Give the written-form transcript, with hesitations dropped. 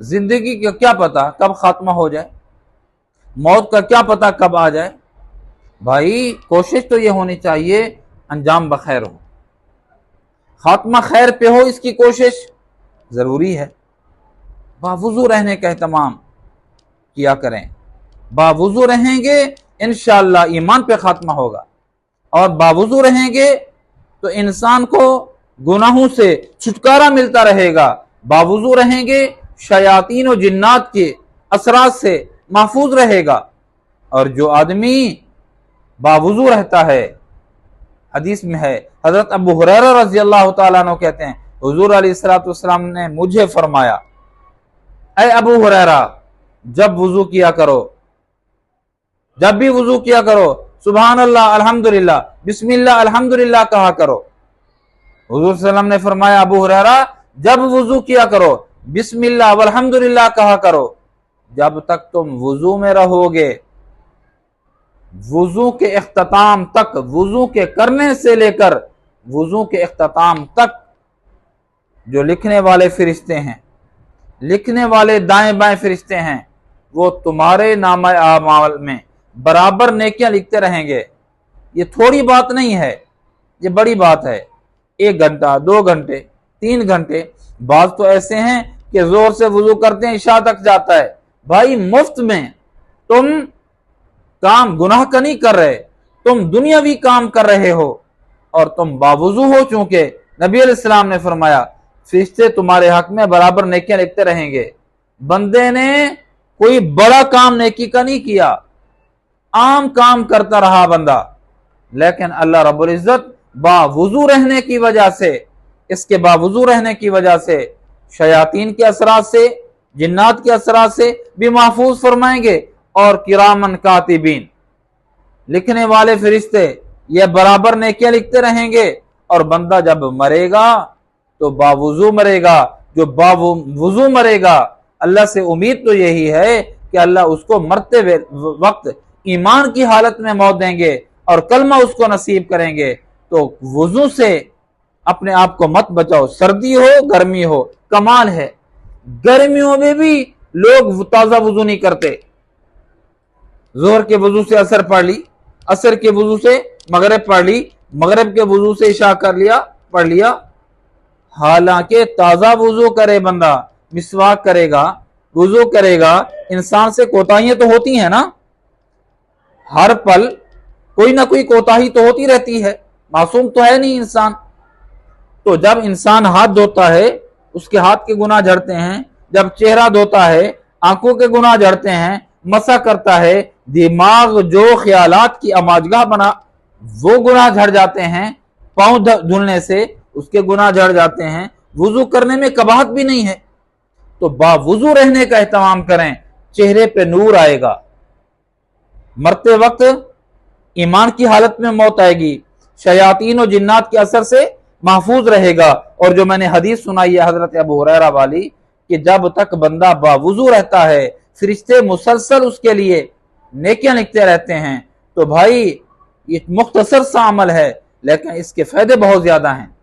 जिंदगी का क्या पता कब खात्मा हो जाए, मौत का क्या पता कब आ जाए। भाई कोशिश तो ये होनी चाहिए अंजाम बखैर हो, खात्मा खैर पे हो, इसकी कोशिश जरूरी है। बावुजू रहने का एहतमाम किया करें, बावुजू रहेंगे इंशाअल्लाह ईमान पे खात्मा होगा, और बावुजू रहेंगे तो इंसान को गुनाहों से छुटकारा मिलता रहेगा। बावुजू रहेंगे शयातीन और जिन्नात के असरात से महफूज रहेगा। और जो आदमी बावुजू रहता है, हदीस में है, हजरत अबू हुरैरा रज़ी अल्लाह तआला अन्हु कहते हैं हुजूर अलैहिस्सलातु वस्सलाम ने मुझे फरमाया, ऐ अबू हुरैरा, जब वुजू किया करो, जब भी वुजू किया करो, सुभान अल्लाह अल्हम्दुलिल्लाह बिस्मिल्लाह अल्हम्दुलिल्लाह कहा करो। हुजूर सल्लल्लाहु अलैहि वसल्लम ने फरमाया, अबू हुरैरा जब वुजू किया करो बिस्मिल्लाह अल्हम्दुलिल्लाह कहा करो। जब तक तुम वुजू में रहोगे, वुजू के इख्तिताम तक, वुजू के करने से लेकर वुजू के इख्तिताम तक जो लिखने वाले फरिश्ते हैं, लिखने वाले दाएं बाएं फरिश्ते हैं, वो तुम्हारे नामा आमाल में बराबर नेकियां लिखते रहेंगे। ये थोड़ी बात नहीं है, ये बड़ी बात है। 1 घंटा 2 घंटे 3 घंटे, बात तो ऐसे हैं कि जोर से वुजू करते हैं इशा तक जाता है। भाई मुफ्त में तुम काम गुनाह का नहीं कर रहे, तुम दुनियावी काम कर रहे हो, और तुम बावुजू हो। चूंकि नबी अलैहिस्सलाम ने फरमाया फरिश्ते तुम्हारे हक में बराबर नेकियां लिखते रहेंगे। बंदे ने कोई बड़ा काम नेकी का नहीं किया, आम काम करता रहा बंदा, लेकिन अल्लाह रब्बुल इज्जत बावुजू रहने की वजह से, इसके बावुजू रहने की वजह से शयातीन के असरात से, जिन्नात के असरात से भी महफूज फरमाएंगे। और किरामन कातिबीन, लिखने वाले फरिश्ते ये बराबर नेकियां लिखते रहेंगे। और बंदा जब मरेगा तो बावुजू मरेगा। जो बावुजू मरेगा, अल्लाह से उम्मीद तो यही है कि अल्लाह उसको मरते वक्त ईमान की हालत में मौत देंगे और कलमा उसको नसीब करेंगे। तो वुजू से अपने आप को मत बचाओ, सर्दी हो गर्मी हो। कमाल है, गर्मियों में भी लोग ताजा वुजू नहीं करते। जोहर के वुजू से असर पढ़ ली, असर के वुजू से मगरिब पढ़ ली, मगरिब के वुजू से इशा कर लिया, पढ़ लिया। हालांकि ताजा वुजू करे बंदा, मिसवाक करेगा, वुजू करेगा, इंसान से कोताहियां तो होती हैं ना, हर पल कोई ना कोई कोताही तो होती रहती है, मासूम तो है नहीं इंसान। तो जब इंसान हाथ धोता है उसके हाथ के गुनाह झड़ते हैं, जब चेहरा धोता है आंखों के गुनाह झड़ते हैं, मसा करता है, दिमाग जो ख्यालात की अमाजगाह बना वो गुनाह झड़ जाते हैं, पांव धुलने से उसके गुनाह झड़ जाते हैं, वुजू करने में कबाहत भी नहीं है। तो बावुजू रहने का एहतमाम करें, चेहरे पे नूर आएगा, मरते वक्त ईमान की हालत में मौत आएगी, शयातीन और जिन्नात के असर से महफूज रहेगा। और जो मैंने हदीस सुनाई है हजरत अबू हुरैरा वाली, कि जब तक बंदा बावुजू रहता है फरिश्ते मुसलसल उसके लिए नेकियां लिखते रहते हैं। तो भाई ये मुख्तसर सा अमल है, लेकिन इसके फायदे बहुत ज्यादा हैं।